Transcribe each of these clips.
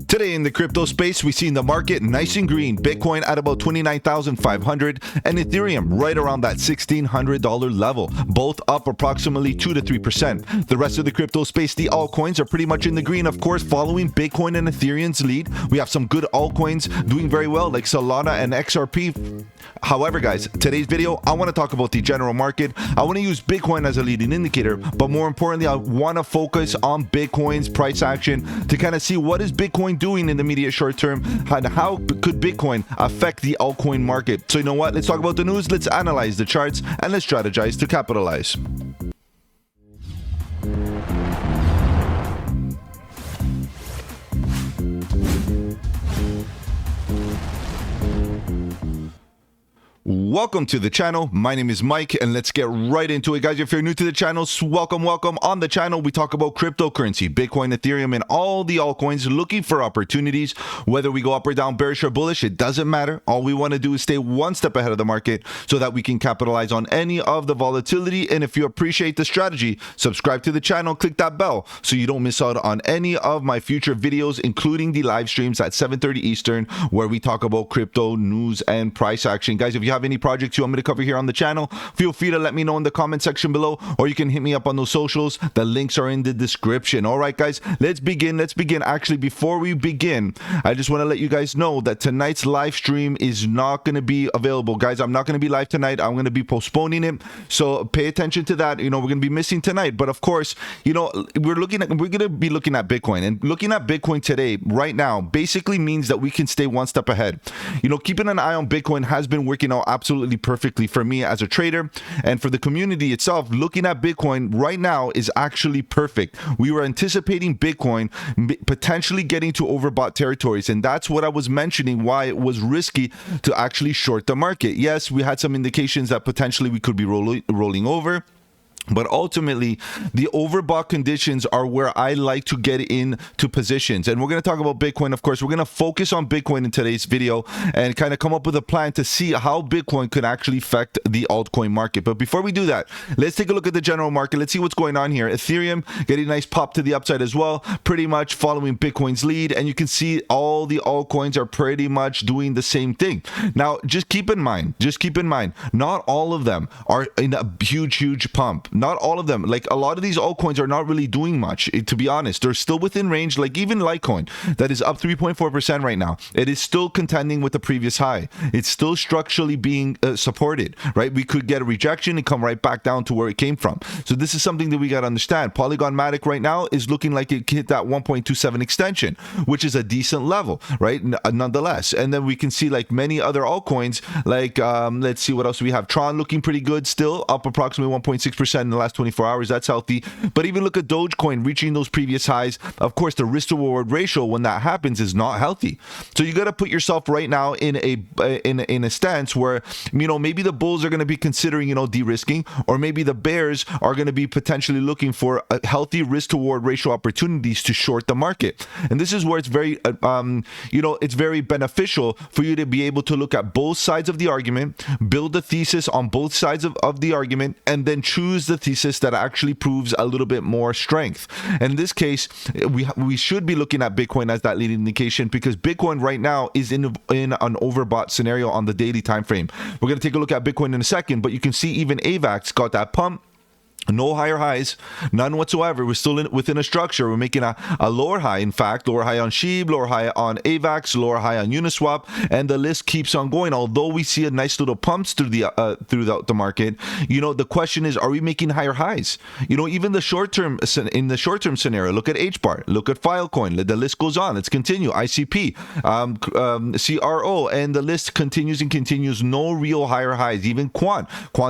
Today in the crypto space, we see the market nice and green, Bitcoin at about $29,500 and Ethereum right around that $1,600 level, both up approximately 2 to 3%. The rest of the crypto space, the altcoins are pretty much in the green, of course, following Bitcoin and Ethereum's lead. We have some good altcoins doing very well like Solana and XRP. However, guys, today's video, I want to talk about the general market. I want to use Bitcoin as a leading indicator, but more importantly, I want to focus on Bitcoin's price action to kind of see what is Bitcoin doing in the immediate short term and how could Bitcoin affect the altcoin market. So you know what? Let's talk about the news, let's analyze the charts, and let's strategize to capitalize. Welcome to the channel. My name is Mike, and let's get right into it, guys. If you're new to the channel, welcome. On the channel, we talk about cryptocurrency, Bitcoin, Ethereum, and all the altcoins, looking for opportunities. Whether we go up or down, bearish or bullish, it doesn't matter. All we want to do is stay one step ahead of the market so that we can capitalize on any of the volatility. And if you appreciate the strategy, subscribe to the channel, click that bell so you don't miss out on any of my future videos, including the live streams at 7:30 Eastern, where we talk about crypto news and price action. Guys, if you have any projects you want me to cover here on the channel, feel free to let me know in the comment section below, or you can hit me up on those socials. The links are in the description. All right, guys, let's begin. Actually, before we begin, I just want to let you guys know that tonight's live stream is not going to be available. Guys, I'm not going to be live tonight. I'm going to be postponing it, so pay attention to that. You know, we're going to be missing tonight, but of course, you know, we're going to be looking at Bitcoin, and looking at Bitcoin today, right now, basically means that we can stay one step ahead. You know, keeping an eye on Bitcoin has been working out absolutely perfectly for me as a trader, and for the community itself. Looking at Bitcoin right now is actually perfect. We were anticipating Bitcoin potentially getting to overbought territories, and that's what I was mentioning, why it was risky to actually short the market. Yes, we had some indications that potentially we could be rolling over, but ultimately, the overbought conditions are where I like to get into positions. And we're going to talk about Bitcoin, of course. We're going to focus on Bitcoin in today's video and kind of come up with a plan to see how Bitcoin could actually affect the altcoin market. But before we do that, let's take a look at the general market. Let's see what's going on here. Ethereum getting a nice pop to the upside as well, pretty much following Bitcoin's lead. And you can see all the altcoins are pretty much doing the same thing. Now, just keep in mind, not all of them are in a huge pump. Not all of them. Like, a lot of these altcoins are not really doing much, to be honest. They're still within range. Like even Litecoin, that is up 3.4% right now. It is still contending with the previous high. It's still structurally being supported, right? We could get a rejection and come right back down to where it came from. So this is something that we got to understand. Polygon Matic right now is looking like it hit that 1.27 extension, which is a decent level, right? Nonetheless. And then we can see like many other altcoins, like let's see what else we have. Tron looking pretty good, still up approximately 1.6% in the last 24 hours. That's healthy. But even look at Dogecoin reaching those previous highs. Of course, the risk to reward ratio when that happens is not healthy. So you got to put yourself right now in a stance where, you know, maybe the bulls are going to be considering, you know, de-risking, or maybe the bears are going to be potentially looking for a healthy risk to reward ratio opportunities to short the market. And this is where it's very you know, it's very beneficial for you to be able to look at both sides of the argument, build a thesis on both sides of the argument, and then choose the thesis that actually proves a little bit more strength. And in this case, we should be looking at Bitcoin as that leading indication, because Bitcoin right now is in an overbought scenario on the daily time frame. We're going to take a look at Bitcoin in a second, but you can see even AVAX got that pump. No higher highs, none whatsoever. We're still within a structure. We're making a lower high, in fact, lower high on SHIB, lower high on AVAX, lower high on Uniswap, and the list keeps on going. Although we see a nice little pumps through the market, you know, the question is, are we making higher highs? You know, even the short term, in the short term scenario, look at HBAR, look at Filecoin. The list goes on. Let's continue. ICP, CRO, and the list continues and continues. No real higher highs. Even Quant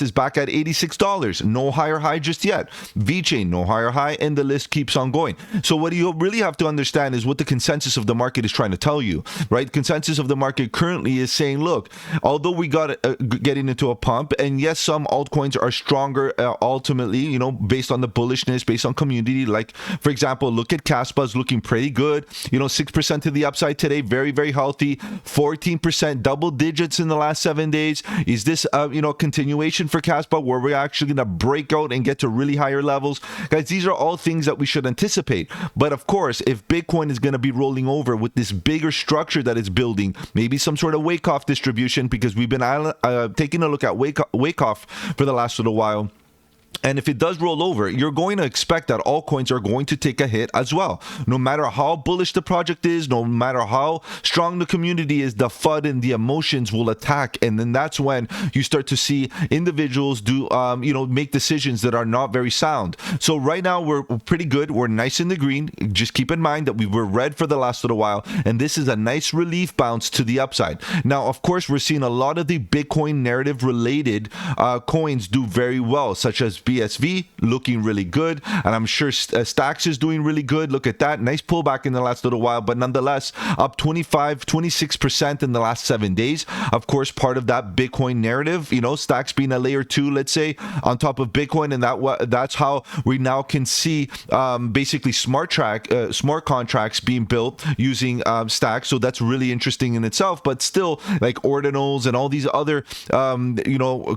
is back at $86. No higher high just yet. VeChain, no higher high, and the list keeps on going. So what you really have to understand is what the consensus of the market is trying to tell you, right? Consensus of the market currently is saying, look, although we got getting into a pump, and yes, some altcoins are stronger ultimately, you know, based on the bullishness, based on community. Like, for example, look at Caspa is looking pretty good, you know, 6% to the upside today, very healthy, 14% double digits in the last 7 days. Is this you know, continuation for Caspa, where we're actually going to break out and and get to really higher levels. Guys, these are all things that we should anticipate. But of course, if Bitcoin is going to be rolling over with this bigger structure that it's building, maybe some sort of wake-off distribution, because we've been taking a look at wake-off for the last little while. And if it does roll over, you're going to expect that altcoins are going to take a hit as well. No matter how bullish the project is, no matter how strong the community is, the FUD and the emotions will attack. And then that's when you start to see individuals do, make decisions that are not very sound. So right now, we're pretty good. We're nice in the green. Just keep in mind that we were red for the last little while. And this is a nice relief bounce to the upside. Now, of course, we're seeing a lot of the Bitcoin narrative related coins do very well, such as BSV looking really good, and I'm sure Stacks is doing really good. Look at that, nice pullback in the last little while, but nonetheless up 26% in the last 7 days. Of course, part of that Bitcoin narrative, Stacks being a layer 2, let's say, on top of Bitcoin, and that's how we now can see basically smart contracts being built using Stacks. So that's really interesting in itself. But still, like ordinals and all these other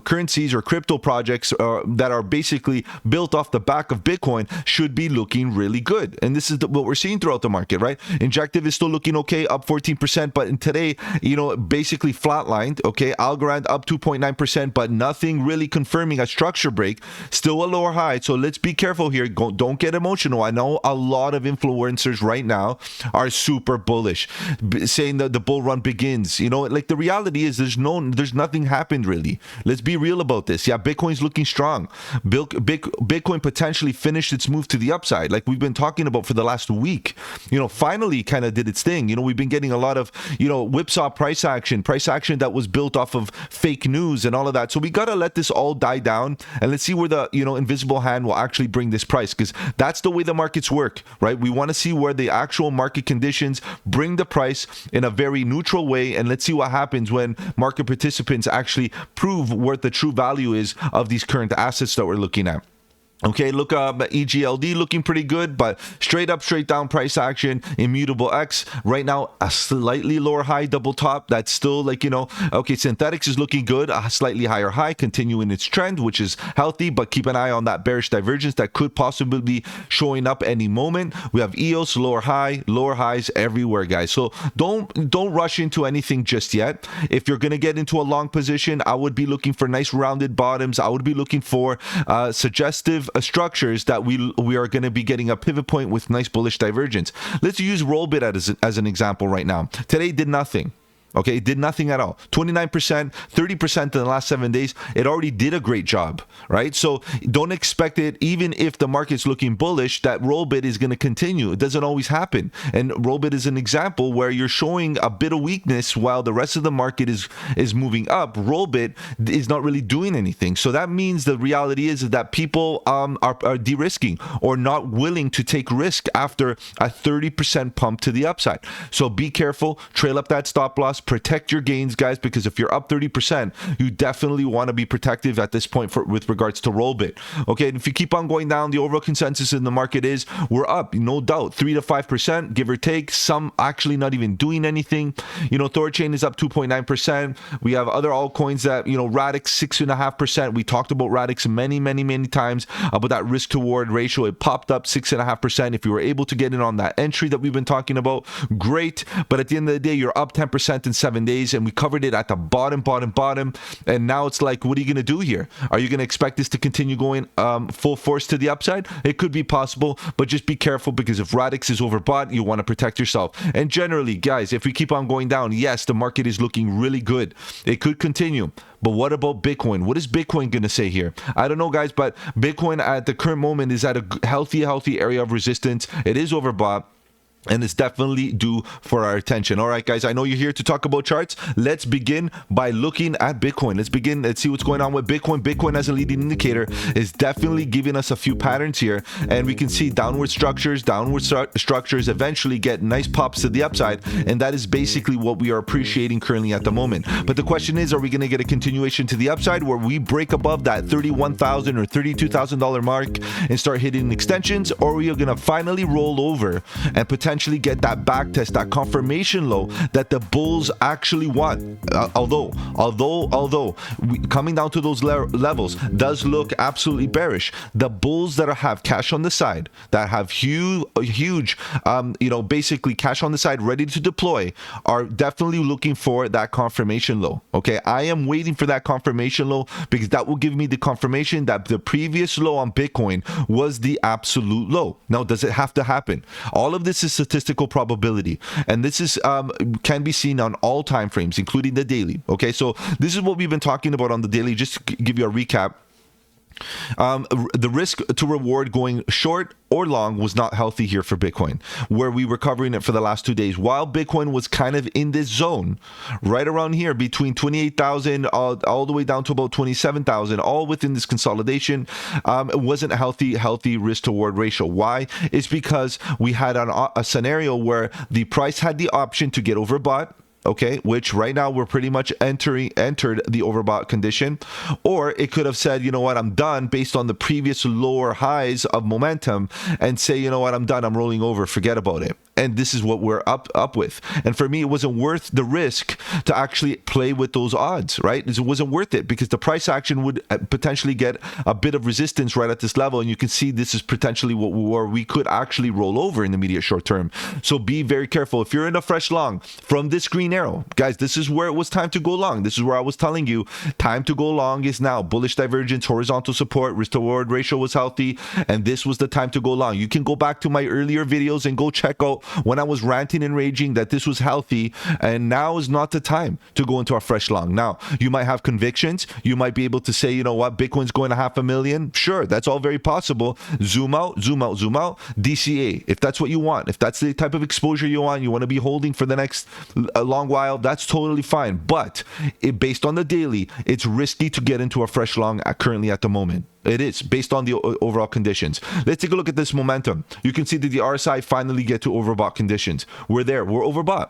currencies or crypto projects that are basically built off the back of Bitcoin should be looking really good. And this is what we're seeing throughout the market, right? Injective is still looking okay, up 14%, but in today, basically flatlined, okay? Algorand up 2.9%, but nothing really confirming a structure break, still a lower high. So let's be careful here. Don't get emotional. I know a lot of influencers right now are super bullish, saying that the bull run begins. Like the reality is there's nothing happened really. Let's be real about this. Yeah, Bitcoin's looking strong. Bitcoin potentially finished its move to the upside, like we've been talking about for the last week. Finally kind of did its thing. We've been getting a lot of, whipsaw price action that was built off of fake news and all of that. So we got to let this all die down, and let's see where the, invisible hand will actually bring this price, because that's the way the markets work, right? We want to see where the actual market conditions bring the price in a very neutral way, and let's see what happens when market participants actually prove what the true value is of these current assets that we're looking at. Okay, look up EGLD looking pretty good, but straight up, straight down price action. Immutable X right now a slightly lower high, double top. That's still like, okay, Synthetics is looking good, a slightly higher high, continuing its trend, which is healthy, but keep an eye on that bearish divergence that could possibly be showing up any moment. We have EOS lower highs everywhere, guys. So don't rush into anything just yet. If you're gonna get into a long position, I would be looking for nice rounded bottoms. I would be looking for suggestive structures that we are going to be getting a pivot point with nice bullish divergence. Let's use Rollbit as an example right now. Today did nothing. Okay, it did nothing at all. 29%, 30% in the last 7 days. It already did a great job, right? So don't expect it, even if the market's looking bullish, that Rollbit is going to continue. It doesn't always happen. And Rollbit is an example where you're showing a bit of weakness while the rest of the market is moving up. Rollbit is not really doing anything. So that means the reality is that people are de-risking or not willing to take risk after a 30% pump to the upside. So be careful, trail up that stop loss, protect your gains, guys, because if you're up 30%, you definitely want to be protective at this point with regards to Rollbit. Okay, and if you keep on going down, the overall consensus in the market is we're up, no doubt, 3 to 5%, give or take. Some actually not even doing anything. Thorchain is up 2.9%. We have other altcoins that, Radix 6.5%. We talked about Radix many times about that risk to reward ratio. It popped up 6.5%. If you were able to get in on that entry that we've been talking about, great. But at the end of the day, you're up 10% in 7 days, and we covered it at the bottom, and now it's like, what are you going to do here? Are you going to expect this to continue going full force to the upside? It could be possible, but just be careful, because if Radix is overbought, you want to protect yourself. And generally, guys, if we keep on going down, yes, the market is looking really good. It could continue. But what about Bitcoin? What is Bitcoin going to say here? I don't know, guys, but Bitcoin at the current moment is at a healthy area of resistance. It is overbought, and it's definitely due for our attention. All right, guys, I know you're here to talk about charts. Let's begin by looking at Bitcoin. Let's see what's going on with Bitcoin. Bitcoin as a leading indicator is definitely giving us a few patterns here, and we can see downward structures eventually get nice pops to the upside, and that is basically what we are appreciating currently at the moment. But the question is, are we going to get a continuation to the upside where we break above that $31,000 or $32,000 mark and start hitting extensions, or are we going to finally roll over and potentially potentially get that back test, that confirmation low that the bulls actually want. Although coming down to those levels does look absolutely bearish, the bulls that have cash on the side, that have huge basically cash on the side ready to deploy, are definitely looking for that confirmation low. Okay, I am waiting for that confirmation low because that will give me the confirmation that the previous low on Bitcoin was the absolute low. Now, does it have to happen? All of this is statistical probability, and this is can be seen on all time frames, including the daily. Okay, so this is what we've been talking about on the daily. Just to give you a recap, the risk to reward going short or long was not healthy here for Bitcoin, where we were covering it for the last 2 days. While Bitcoin was kind of in this zone, right around here, between 28,000 all the way down to about 27,000, all within this consolidation, it wasn't a healthy risk to reward ratio. Why? It's because we had a scenario where the price had the option to get overbought, okay, which right now we're pretty much entered the overbought condition, or it could have said, you know what, I'm done, based on the previous lower highs of momentum, and say, you know what, I'm done, I'm rolling over, forget about it. And this is what we're up with. And for me, it wasn't worth the risk to actually play with those odds, right? It wasn't worth it because the price action would potentially get a bit of resistance right at this level. And you can see this is potentially where we could actually roll over in the immediate short term. So be very careful. If you're in a fresh long from this green arrow, guys, this is where it was time to go long. This is where I was telling you, time to go long is now. Bullish divergence, horizontal support, risk to reward ratio was healthy, and this was the time to go long. You can go back to my earlier videos and go check out when I was ranting and raging that this was healthy, and now is not the time to go into a fresh long. Now, you might have convictions. You might be able to say, you know what, Bitcoin's going to 500,000. Sure, that's all very possible. Zoom out, zoom out, zoom out. DCA, if that's what you want, if that's the type of exposure you want to be holding for the next long while, that's totally fine. But based on the daily, it's risky to get into a fresh long currently at the moment. It is, based on the overall conditions. Let's take a look at this momentum. You can see that the RSI finally get to overbought conditions. We're there. We're overbought.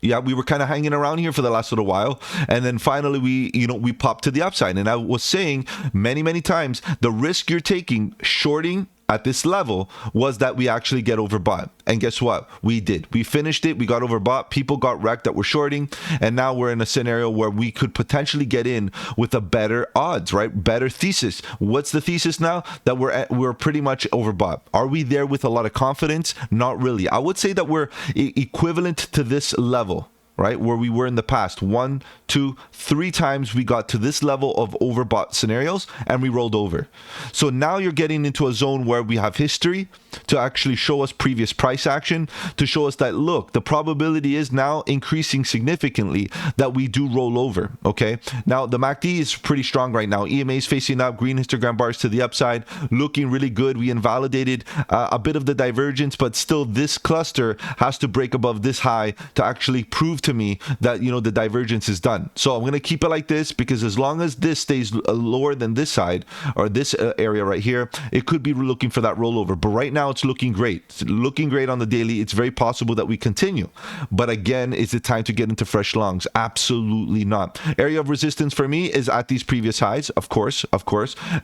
Yeah, we were kind of hanging around here for the last little while, and then finally we popped to the upside. And I was saying many times, the risk you're taking shorting at this level was that we actually get overbought. And guess what? We did. We finished it. We got overbought. People got wrecked that were shorting. And now we're in a scenario where we could potentially get in with a better odds, right? Better thesis. What's the thesis now? That we're pretty much overbought. Are we there with a lot of confidence? Not really. I would say that we're equivalent to this level, right, where we were in the past. 1, 2, 3 times we got to this level of overbought scenarios and we rolled over. So now you're getting into a zone where we have history to actually show us previous price action, to show us that, look, the probability is now increasing significantly that we do roll over, okay? Now, the MACD is pretty strong right now. EMA is facing up, green histogram bars to the upside, looking really good. We invalidated a bit of the divergence, but still this cluster has to break above this high to actually prove to me that, the divergence is done. So I'm going to keep it like this, because as long as this stays lower than this side, or this area right here, it could be looking for that rollover. But right now it's looking great. It's looking great on the daily. It's very possible that we continue. But again, is it time to get into fresh longs? Absolutely not. Area of resistance for me is at these previous highs, of course.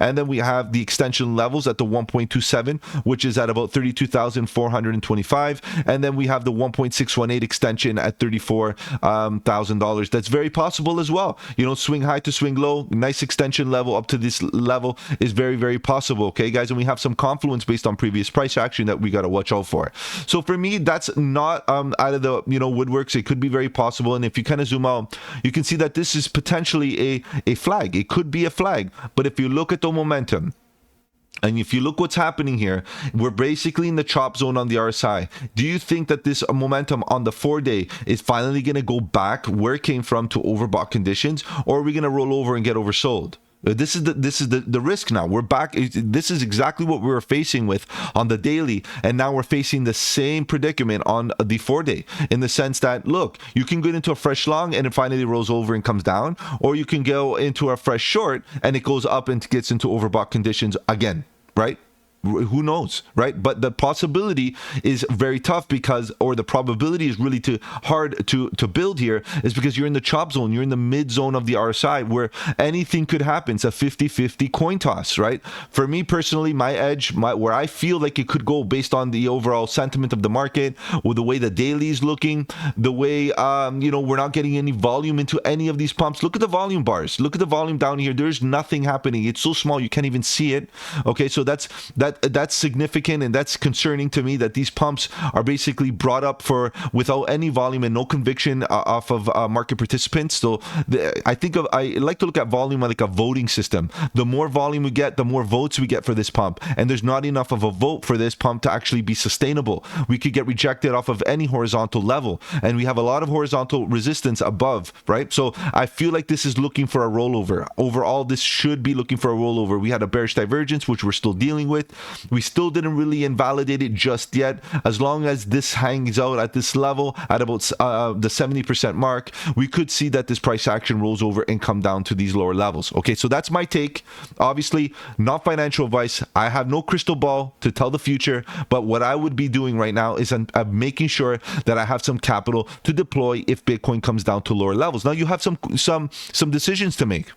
And then we have the extension levels at the 1.27, which is at about 32,425. And then we have the 1.618 extension at $34,000. That's very possible as well. Swing high to swing low, nice extension level up to this level is very, very possible. Okay, guys, and we have some confluence based on previous price action that we got to watch out for. So for me, that's not out of the woodworks. It could be very possible. And if you kind of zoom out, you can see that this is potentially a flag. It could be a flag. But if you look at the momentum, and if you look what's happening here, we're basically in the chop zone on the RSI. Do you think that this momentum on the 4-day is finally going to go back where it came from to overbought conditions, or are we going to roll over and get oversold? This is the risk now. We're back. This is exactly what we were facing with on the daily, and now we're facing the same predicament on the 4-day, in the sense that, look, you can get into a fresh long and it finally rolls over and comes down, or you can go into a fresh short and it goes up and gets into overbought conditions again, right? Who knows, right? But the possibility is very tough because, or the probability is really hard to build here, is because you're in the chop zone, you're in the mid zone of the RSI where anything could happen. It's a 50-50 coin toss, right? For me personally, my edge, where I feel like it could go based on the overall sentiment of the market, with the way the daily is looking, the way we're not getting any volume into any of these pumps. Look at the volume bars. Look at the volume down here. There's nothing happening. It's so small you can't even see it. Okay, so that's significant, and that's concerning to me, that these pumps are basically brought up without any volume and no conviction off of market participants. So I like to look at volume like a voting system. The more volume we get, the more votes we get for this pump, and there's not enough of a vote for this pump to actually be sustainable. We could get rejected off of any horizontal level, and we have a lot of horizontal resistance above, right? So I feel like this is looking for a rollover. Overall, this should be looking for a rollover. We had a bearish divergence, which we're still dealing with. We still didn't really invalidate it just yet. As long as this hangs out at this level at about the 70% mark, we could see that this price action rolls over and come down to these lower levels. Okay, so that's my take. Obviously, not financial advice. I have no crystal ball to tell the future, but what I would be doing right now is I'm making sure that I have some capital to deploy if Bitcoin comes down to lower levels. Now you have some decisions to make.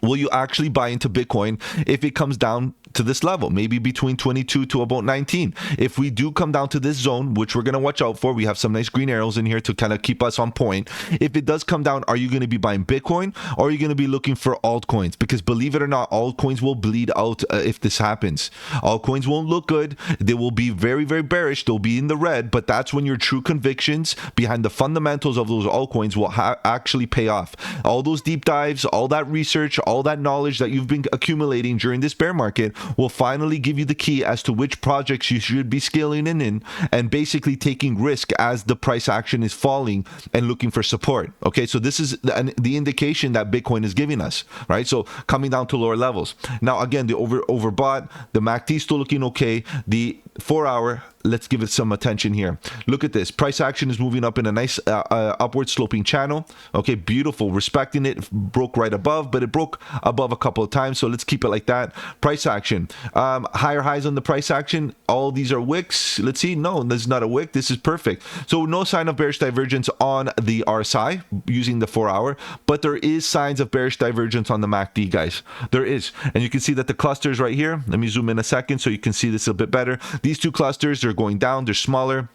Will you actually buy into Bitcoin if it comes down to this level, maybe between 22 to about 19? If we do come down to this zone, which we're going to watch out for, we have some nice green arrows in here to kind of keep us on point. If it does come down, are you going to be buying Bitcoin, or are you going to be looking for altcoins? Because believe it or not, altcoins will bleed out if this happens. Altcoins won't look good. They will be very, very bearish. They'll be in the red, but that's when your true convictions behind the fundamentals of those altcoins will actually pay off. All those deep dives, all that research, all that knowledge that you've been accumulating during this bear market will finally give you the key as to which projects you should be scaling in and basically taking risk as the price action is falling and looking for support. Okay, so this is the indication that Bitcoin is giving us, right? So coming down to lower levels. Now, again, the overbought, the MACD still looking okay. The 4-hour, let's give it some attention here. Look at this. Price action is moving up in a nice upward sloping channel. Okay, beautiful. Respecting it. Broke right above, but it broke above a couple of times, so let's keep it like that. Price action. Higher highs on the price action. All these are wicks. Let's see. No, this is not a wick. This is perfect. So no sign of bearish divergence on the RSI using the 4-hour, but there is signs of bearish divergence on the MACD, guys. There is. And you can see that the clusters right here. Let me zoom in a second so you can see this a bit better. These two clusters are going down. They're smaller,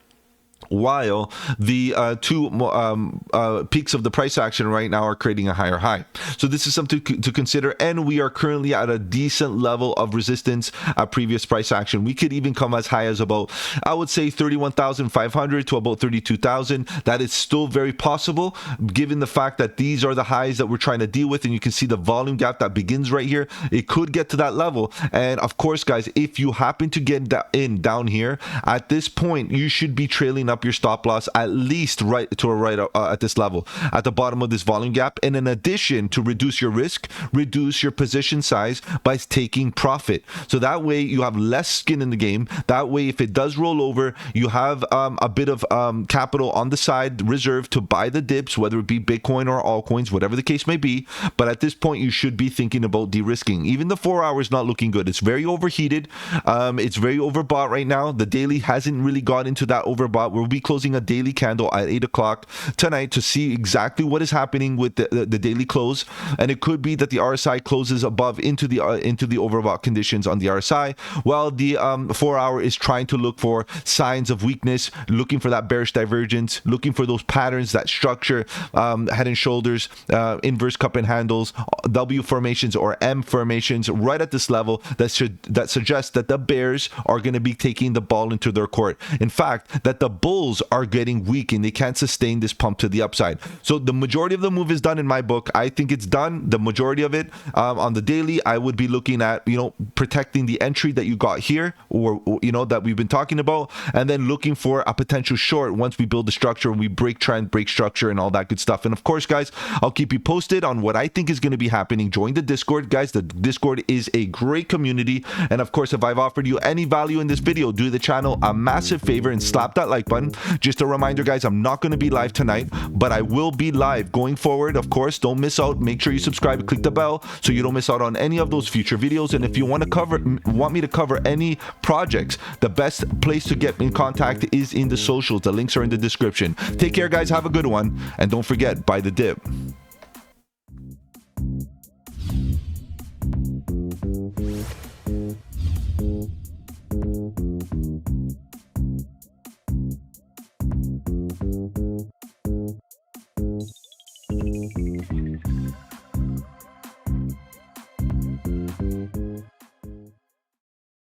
while the two peaks of the price action right now are creating a higher high. So this is something to consider, and we are currently at a decent level of resistance at previous price action. We could even come as high as about, I would say, 31,500 to about 32,000. That is still very possible, given the fact that these are the highs that we're trying to deal with, and you can see the volume gap that begins right here. It could get to that level, and of course, guys, if you happen to get down here at this point, you should be trailing up your stop loss at least right at this level, at the bottom of this volume gap. And in addition, to reduce your risk, reduce your position size by taking profit. So that way you have less skin in the game. That way, if it does roll over, you have a bit of capital on the side reserved to buy the dips, whether it be Bitcoin or altcoins, whatever the case may be. But at this point, you should be thinking about de-risking. Even the 4-hour is not looking good. It's very overheated. It's very overbought right now. The daily hasn't really got into that overbought. We'll be closing a daily candle at 8 o'clock tonight to see exactly what is happening with the daily close, and it could be that the RSI closes above into the overbought conditions on the RSI, while the 4-hour is trying to look for signs of weakness, looking for that bearish divergence, looking for those patterns, that structure, head and shoulders, inverse cup and handles, W formations or M formations right at this level that suggests that the bears are going to be taking the ball into their court. In fact, that the bulls are getting weak and they can't sustain this pump to the upside. So the majority of the move is done in my book. I think it's done. The majority of it on the daily, I would be looking at, protecting the entry that you got here, or that we've been talking about, and then looking for a potential short once we build the structure, we break trend, break structure, and all that good stuff. And of course, guys, I'll keep you posted on what I think is going to be happening. Join the Discord, guys. The Discord is a great community. And of course, if I've offered you any value in this video, do the channel a massive favor and slap that like button. one. Just a reminder, guys, I'm not going to be live tonight, but I will be live going forward. Of course, don't miss out. Make sure you subscribe and click the bell so you don't miss out on any of those future videos. And if you want me to cover any projects, the best place to get in contact is in the socials. The links are in the description. Take care, guys. Have a good one. And don't forget, buy the dip.